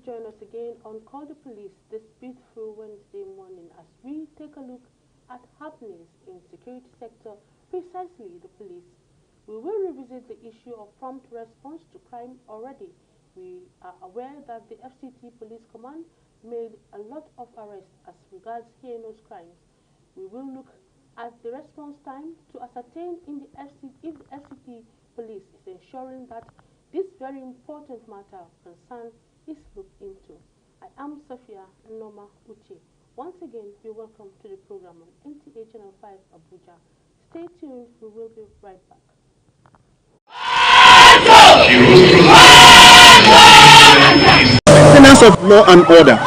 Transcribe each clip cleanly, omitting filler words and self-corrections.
join us again on Call the Police this beautiful Wednesday morning as we take a look at happenings in security sector, precisely the police. We will revisit the issue of prompt response to crime already. We are aware that the FCT Police Command made a lot of arrests as regards heinous crimes. We will look at the response time to ascertain if the FCT Police is ensuring that this very important matter of concern is looked into. I am Sophia Noma Uche. Once again, you're welcome to the program on NTA Channel 5 Abuja. Stay tuned, we will be right back. Maintenance of law and order,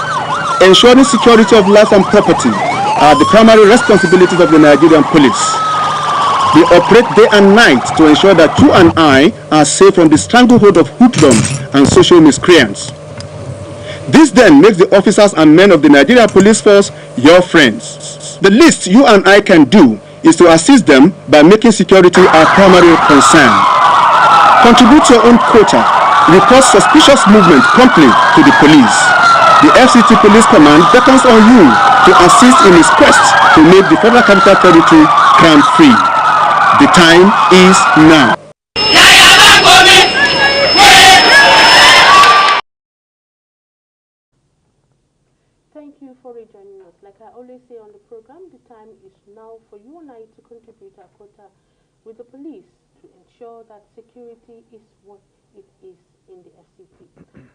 ensuring security of life and property are the primary responsibilities of the Nigerian police. They operate day and night to ensure that you and I are safe from the stranglehold of hoodlums and social miscreants. This then makes the officers and men of the Nigerian Police Force your friends. The least you and I can do is to assist them by making security our primary concern. Contribute your own quota. Report suspicious movement promptly to the police. The FCT Police Command beckons on you to assist in its quest to make the Federal Capital Territory crime-free. The time is now. Thank you for rejoining us. Like I always say on the program, the time is now for you and I to contribute our quota with the police to ensure that security is what it is in the FCT.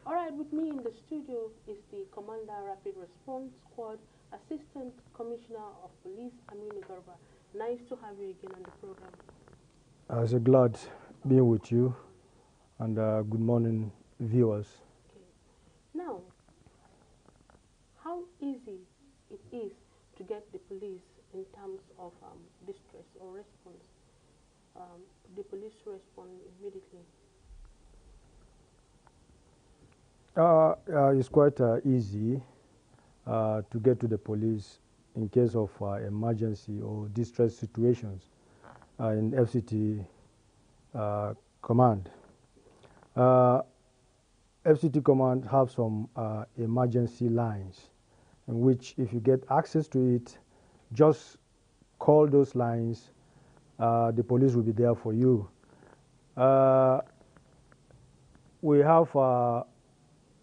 All right, with me in the studio is the Commander Rapid Response Squad Assistant Commissioner of Police, Aminu Garba. Nice to have you again on the program. I was glad being with you, and good morning, viewers. Okay. Now, how easy it is to get the police in terms of distress or response? The police respond immediately. It's quite easy to get to the police in case of emergency or distress situations in FCT Command. FCT Command have some emergency lines in which if you get access to it, just call those lines, the police will be there for you. We have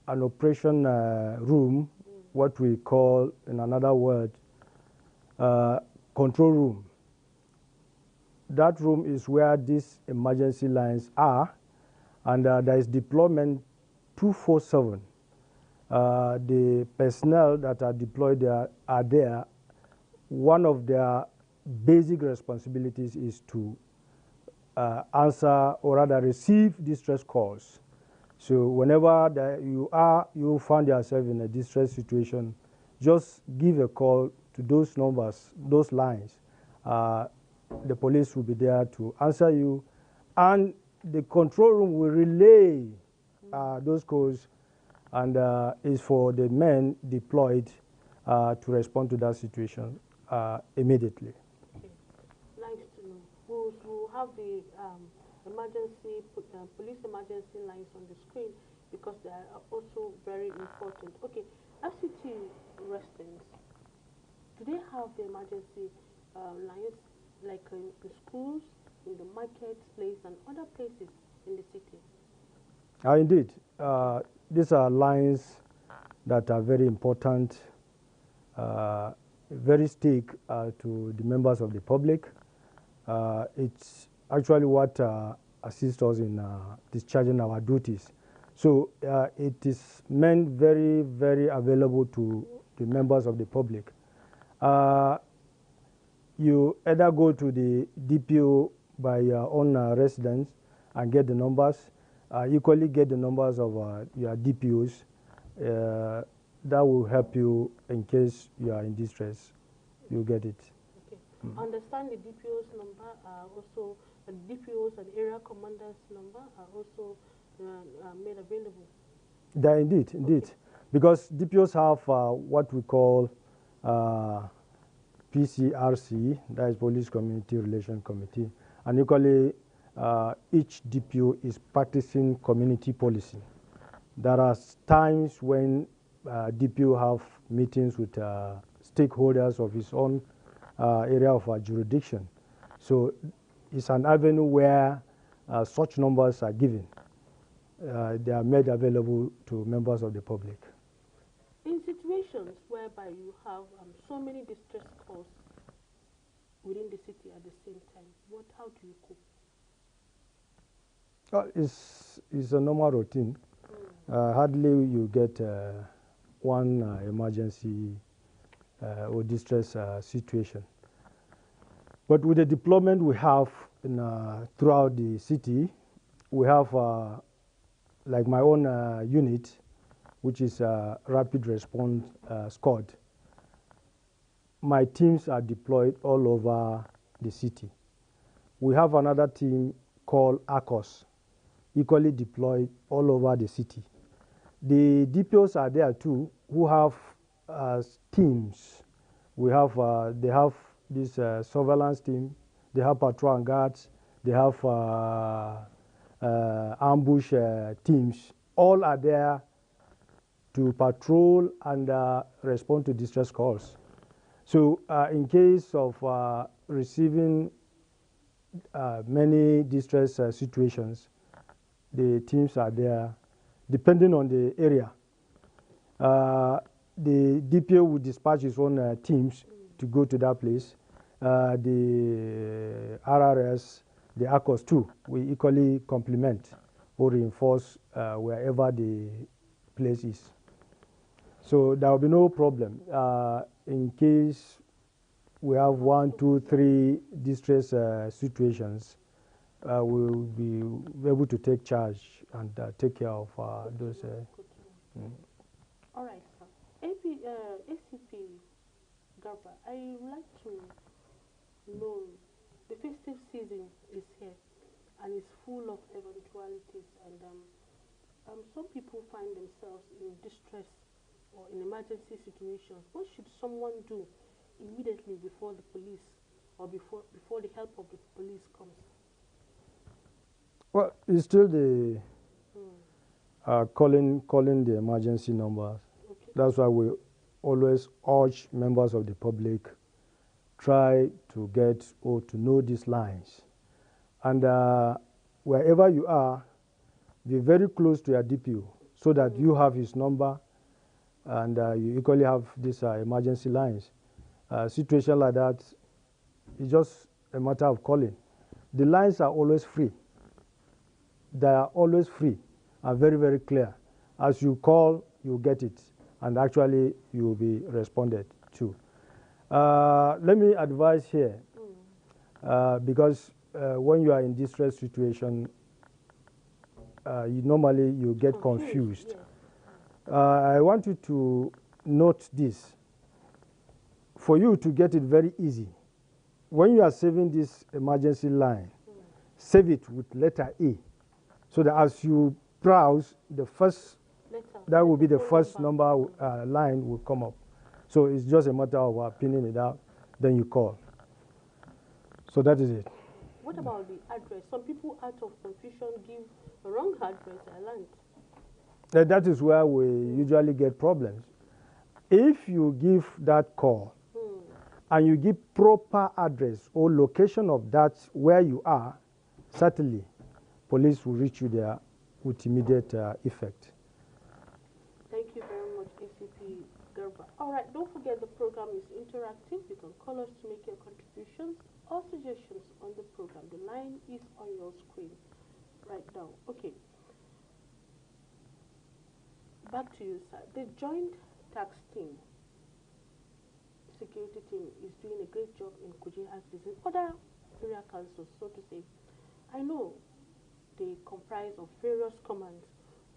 an operation room, what we call, in another word, control room. That room is where these emergency lines are, and there is deployment 24/7. The personnel that are deployed there are there. One of their basic responsibilities is to answer or rather receive distress calls. So whenever you find yourself in a distress situation, just give a call to those numbers, those lines. The police will be there to answer you, and the control room will relay those calls, and is for the men deployed to respond to that situation immediately. Okay. Nice to know. We'll have the police emergency lines on the screen because they are also very important. Okay, FCT residents, do they have the emergency lines like in schools, in the marketplace, and other places in the city? Indeed. These are lines that are very important, very stick to the members of the public. It's actually what assists us in discharging our duties. So it is meant very, very available to the members of the public. You either go to the DPO by your own residence and get the numbers. Equally get the numbers of your DPOs. That will help you in case you are in distress. You get it. Okay. Understand the DPO's number also, the DPOs and area commanders number are also made available. Yeah, indeed. Okay. Because DPOs have what we call PCRC, that is Police Community Relation Committee, and equally each DPO is practicing community policing. There are times when DPO have meetings with stakeholders of his own area of jurisdiction. So it's an avenue where such numbers are given. They are made available to members of the public. In situations whereby you have so many distress calls within the city at the same time, how do you cope? It's a normal routine. Hardly you get one emergency or distress situation. But with the deployment we have throughout the city, we have, like my own unit, which is Rapid Response Squad. My teams are deployed all over the city. We have another team called ACOS, equally deployed all over the city. The DPOs are there too, who have teams. They have this surveillance team, they have patrol and guards, they have ambush teams. All are there to patrol and respond to distress calls. So in case of receiving many distress situations, the teams are there, depending on the area. The DPO will dispatch his own teams to go to that place. The RRS, the ACOS too, we equally complement or reinforce wherever the place is. So there will be no problem. In case we have 1, 2, 3 distress situations, we will be able to take charge and take care of those. All right, sir. ACP Garba, I would like to know, the festive season is here and it's full of eventualities, and some people find themselves in distress or in emergency situations. What should someone do immediately before the police or before the help of the police comes? Well, it's still the calling the emergency numbers. Okay. That's why we always urge members of the public try to get or to know these lines. And wherever you are, be very close to your DPO so that you have his number and you equally have these emergency lines. Situation like that, it's just a matter of calling. The lines are always free. They are always free and very, very clear. As you call, you get it, and actually you will be responded to. Let me advise here, because when you are in distress situation, you get confused. Yeah. I want you to note this. For you to get it very easy, when you are saving this emergency line, save it with letter A, so that as you browse, the first that will be the first number line will come up. So it's just a matter of pinning it out, then you call. So that is it. What about the address? Some people, out of confusion, give a wrong address. I learned. That is where we usually get problems. If you give that call and you give proper address or location of that where you are, certainly police will reach you there with immediate effect. Thank you very much, ACP Garba. All right, don't forget the program is interactive. You can call us to make your contributions or suggestions on the program. The line is on your screen right now. Okay. Back to you, sir. The Joint Tax Team, security team, is doing a great job in Kuje as in other area councils, so to say. I know they comprise of various commands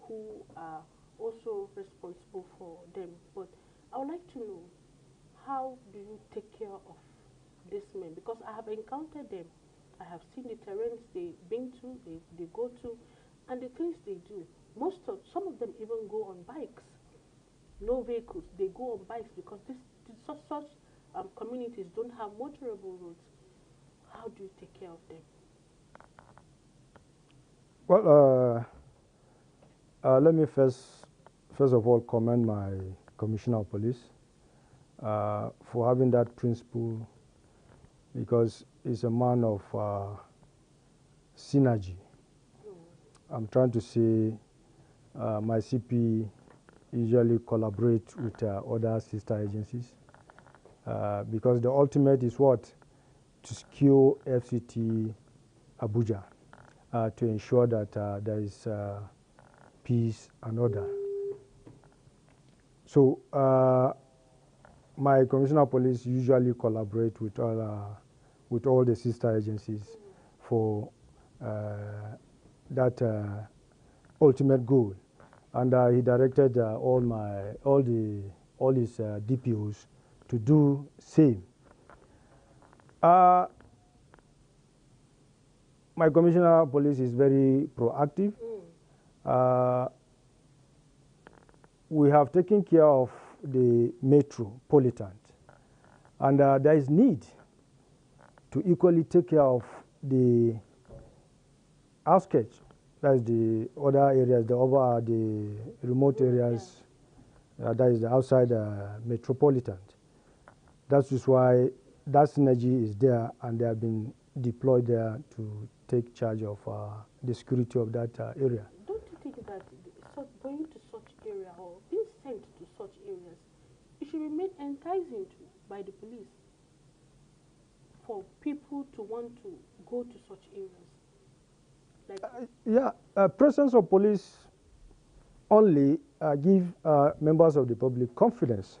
who are also responsible for them, but I would like to know, how do you take care of these men? Because I have encountered them. I have seen the terrains they've been to, they go to, and the things they do. Some of them even go on bikes, no vehicles. They go on bikes because such communities don't have motorable roads. How do you take care of them? Well, Let me first of all commend my Commissioner of Police for having that principle, because he's a man of synergy. I'm trying to say my CP usually collaborate with other sister agencies because the ultimate is what? To secure FCT Abuja, to ensure that there is peace and order. So my Commissioner of Police usually collaborate with all the sister agencies for that ultimate goal, and he directed all his DPOs to do same. My Commissioner of Police is very proactive. We have taken care of the metropolitan, and there is need to equally take care of the outskirts. That is the other areas, the remote areas. That is the outside metropolitan. That is why that synergy is there, and they have been deployed there to take charge of the security of that area. Don't you think that going to such area or being sent to such areas, it should be made enticing by the police for people to want to go to such areas? Like presence of police only give members of the public confidence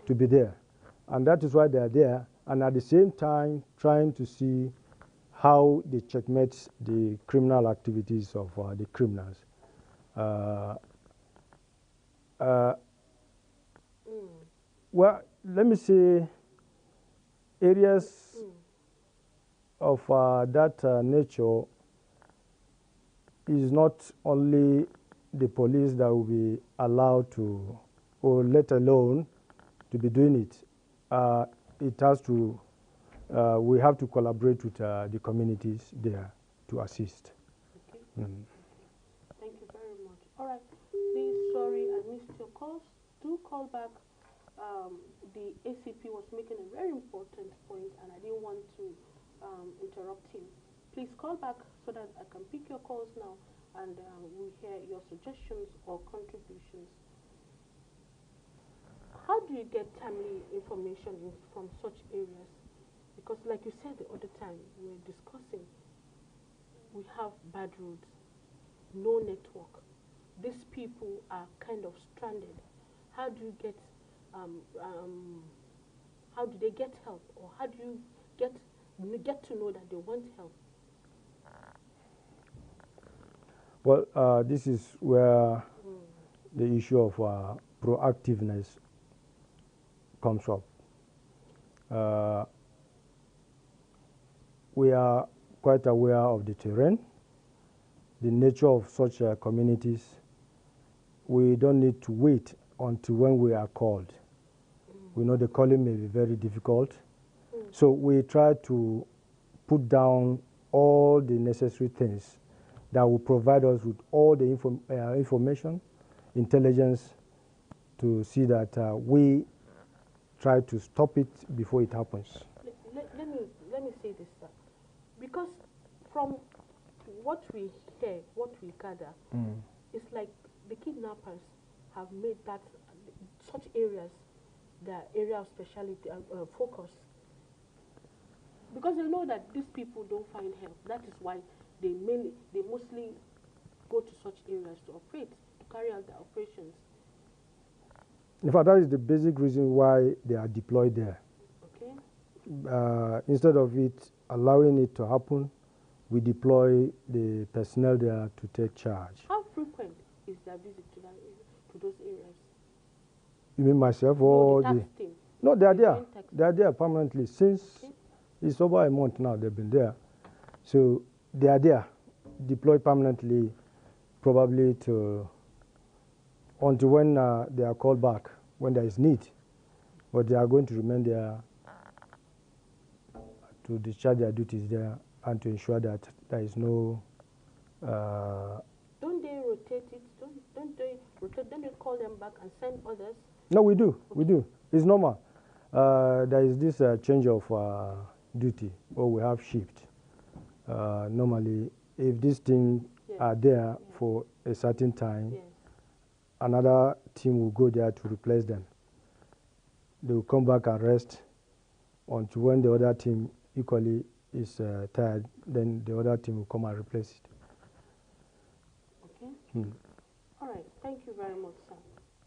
to be there, and that is why they are there, and at the same time trying to see how they checkmate the criminal activities of the criminals. Well, let me say areas of that nature is not only the police that will be allowed to, or let alone to be doing it. It has to, we have to collaborate with the communities there to assist. Okay. Thank you very much. All right. Please, sorry I missed your calls. Do call back. The ACP was making a very important point, and I didn't want to interrupt him. Please call back so that I can pick your calls now, and we'll hear your suggestions or contributions. How do you get timely information from such areas? Because like you said the other time, we were discussing, we have bad roads, no network. These people are kind of stranded. How do you get, how do they get help? Or how do you get to know that they want help? Well, this is where the issue of proactiveness comes up. We are quite aware of the terrain, the nature of such communities. We don't need to wait until when we are called. We know the calling may be very difficult. So we try to put down all the necessary things that will provide us with all the information, intelligence, to see that we try to stop it before it happens. Let me say this, sir. Because from what we hear, what we gather, it's like the kidnappers have made that such areas their area of specialty focus. Because they know that these people don't find help. That is why they mostly go to such areas to operate, to carry out their operations. In fact, that is the basic reason why they are deployed there. Okay. Instead of allowing it to happen, we deploy the personnel there to take charge. How frequent is their visit to those areas? You mean myself or the tax team? No, they are there. They are there permanently since it's over a month now. They've been there, so they are there, deployed permanently, probably until when they are called back when there is need. But they are going to remain there to discharge their duties there and to ensure that there is no. Don't they rotate it? Don't rotate, then you call them back and send others? No, we do. We do. It's normal. There is this change of duty, or we have shift. Normally, if these teams are there for a certain time, another team will go there to replace them. They will come back and rest until when the other team equally is tired, then the other team will come and replace it. Okay. All right. Thank you very much, sir.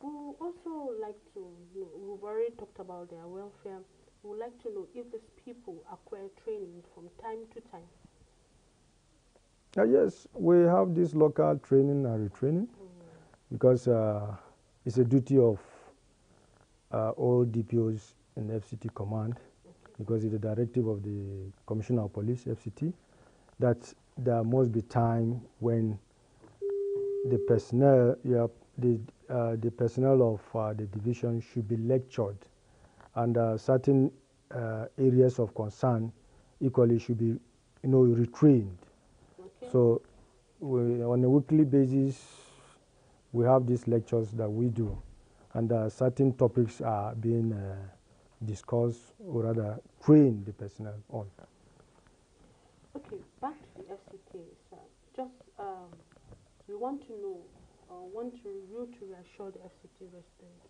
We would also like to know, we've already talked about their welfare. We would like to know if these people acquire training from time to time. Yes, we have this local training and retraining because it's a duty of all DPOs in FCT command, because it's a directive of the Commissioner of Police, FCT, that there must be time when the personnel, the personnel of the division should be lectured, and certain areas of concern equally should be, retrained. Okay. So on a weekly basis, we have these lectures that we do, and certain topics are being discussed, or rather train the personnel on. Okay, back to the FCT, sir. Just we want to know, want you to reassure the FCT residents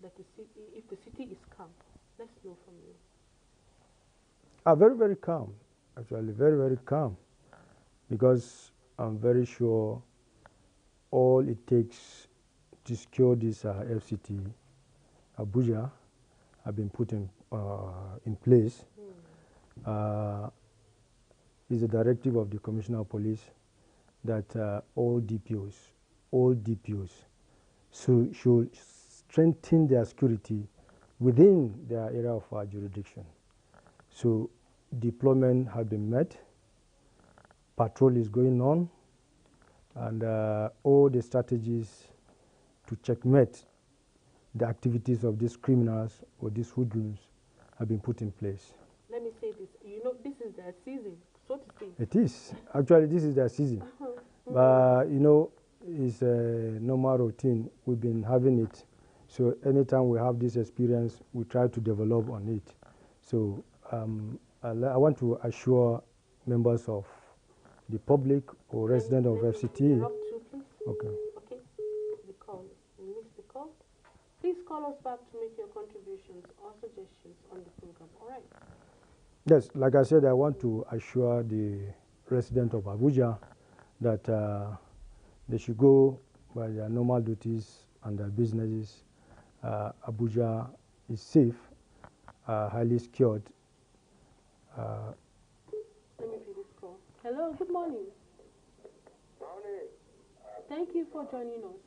that the city, if the city is calm. Let's know from you. Very, very calm. Actually, very, very calm, because I'm very sure all it takes to secure this FCT, Abuja, have been put in place. Is a directive of the Commissioner of Police that all DPOs should strengthen their security within their area of jurisdiction. So deployment has been met, patrol is going on, and all the strategies to checkmate the activities of these criminals or these hoodlums have been put in place. Let me say this. This is their season, so to say. It is. Actually, this is their season. But, it's a normal routine. We've been having it. So anytime we have this experience, we try to develop on it. So I want to assure members of the public or resident of FCT. Interrupt you, please. Okay. Okay. The call. We missed the call. Please call us back to make your contributions or suggestions on the program. All right. Yes, like I said, I want to assure the resident of Abuja that they should go by their normal duties and their businesses. Abuja is safe, highly secured. Let me pick this call. Hello, good morning. Morning. Thank you for joining us.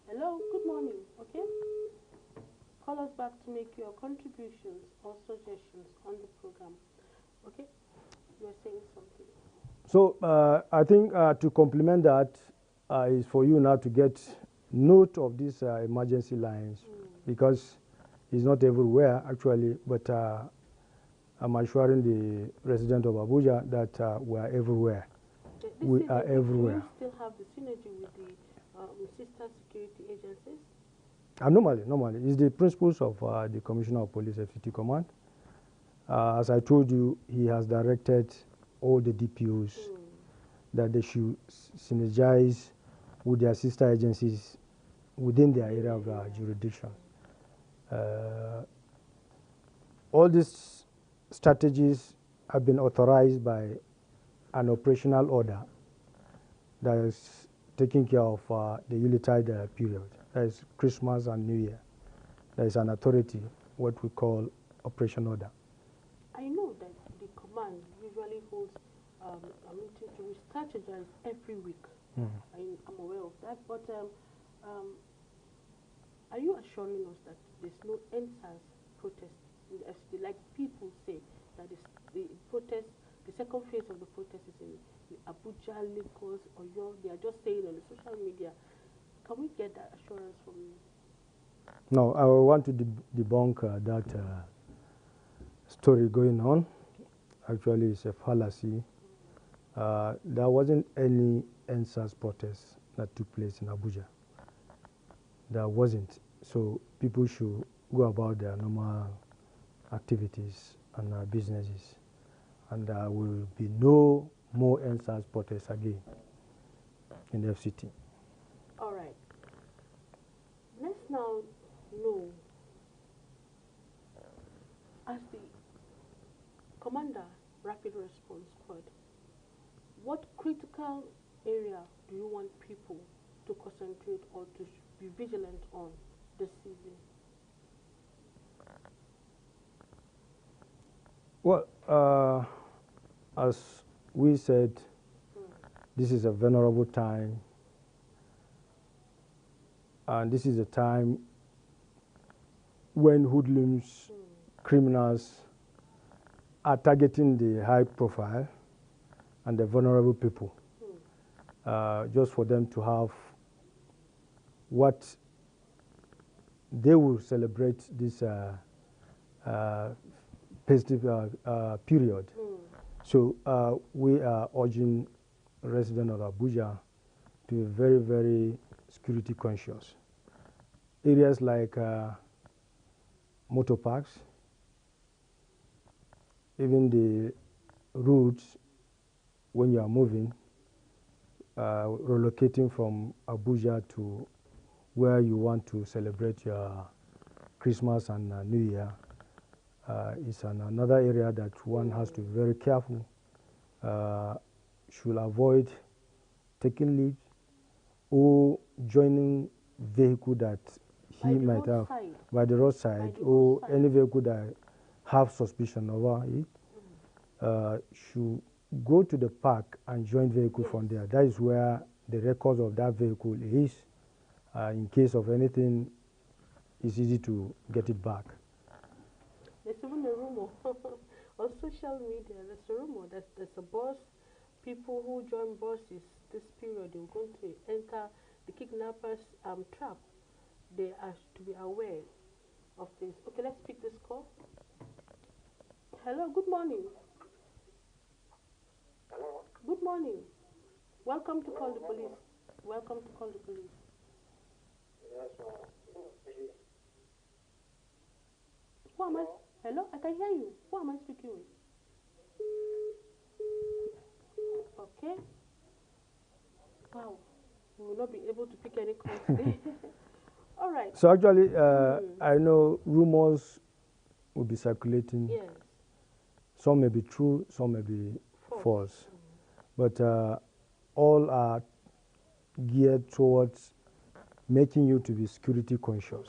Hello, good morning. Okay? Call us back to make your contributions or suggestions on the program. Okay? You are saying something. So I think to complement that is for you now to get note of these emergency lines, because it's not everywhere actually, but I'm assuring the resident of Abuja that we are everywhere. We are everywhere. Do you still have the synergy with the sister security agencies? Normally, it's the principles of the Commissioner of Police FCT Command. As I told you, he has directed all the DPOs that they should synergize with their sister agencies within their area of jurisdiction. All these strategies have been authorized by an operational order that is taking care of the Yuletide period. That is Christmas and New Year. There is an authority, what we call Operation Order. I know that the command usually holds a meeting to re-strategize every week. I'm aware of that, but are you assuring us that there's no NSAS protest in the FCT? Like people say that the protest, the second phase of the protest is in Abuja, Lagos, Oyo. They are just saying on the social media. Can we get that assurance from you? No, I want to debunk that story going on. Actually, it's a fallacy. There wasn't any NSAS protest that took place in Abuja. There wasn't. So people should go about their normal activities and businesses. And there will be no more NSAS protests again in the FCT. All right. Let's now know, as the Commander Rapid Response Squad, what critical area do you want people to concentrate or to be vigilant on this season? Well, as we said, this is a vulnerable time, and this is a time when hoodlums, criminals are targeting the high profile and the vulnerable people, just for them to have what they will celebrate this festive period. So we are urging residents of Abuja to be very, very security conscious. Areas like motor parks, even the routes when you are moving, relocating from Abuja to where you want to celebrate your Christmas and New Year, is another area that one has to be very careful. Should avoid taking leave or joining vehicle that he might have by the roadside, or any vehicle that have suspicion over it. Should go to the park and join vehicle from there. That is where the records of that vehicle is. In case of anything, it's easy to get it back. There's even a rumor on social media. There's a rumor that there's a bus. People who join buses this period, they're going to enter the kidnappers' trap. They are to be aware of this. Okay, let's pick this call. Hello, good morning. Hello? Good morning. Welcome to Call the Police. Welcome to Call the Police. Yes, ma'am. Who am I? Hello, I can hear you. Who am I speaking with? Okay. Wow. We will not be able to pick any call today. All right. So actually, I know rumors will be circulating. Yes. Some may be true, some may be false. But all are geared towards making you to be security conscious.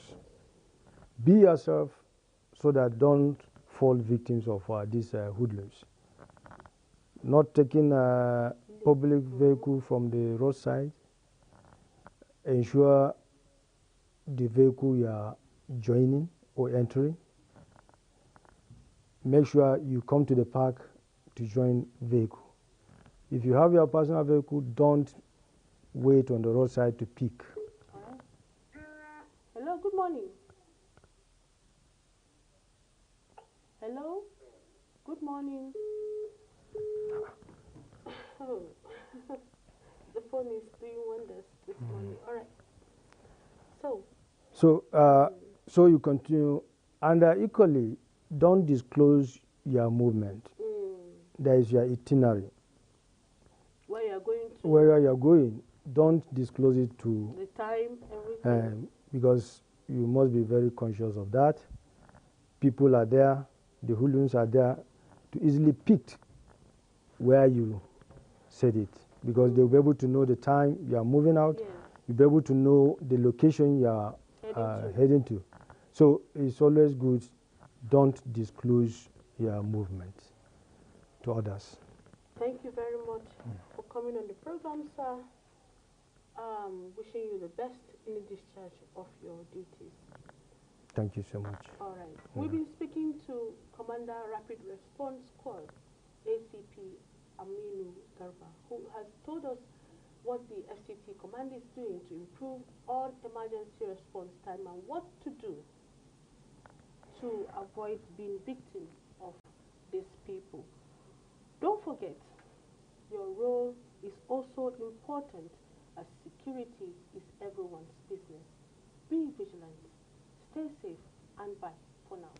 Be yourself so that don't fall victims of these hoodlums. Not taking a public vehicle from the roadside. Ensure the vehicle you are joining or entering. Make sure you come to the park to join vehicle. If you have your personal vehicle, don't wait on the roadside to pick. All right. Hello, good morning. Hello, good morning. Oh. The phone is doing wonders this morning. All right. So you continue, and equally, don't disclose your movement. There is your itinerary. Where you are going to? Where you are going, don't disclose it to The time, everything. because you must be very conscious of that. People are there, the hoodlums are there to easily pick where you said it, because they'll be able to know the time you are moving out. Yes. You'll be able to know the location you are heading to. So it's always good, don't disclose your movement to others. Thank you very much for coming on the program, sir. Wishing you the best in the discharge of your duties. Thank you so much. All right. We've been speaking to Commander Rapid Response Squad, ACP Aminu Garba, who has told us what the FCT command is doing to improve on emergency response time and what to do to avoid being victim of these people. Don't forget, Your role is also important as security is everyone's business. Be vigilant, stay safe, and bye for now.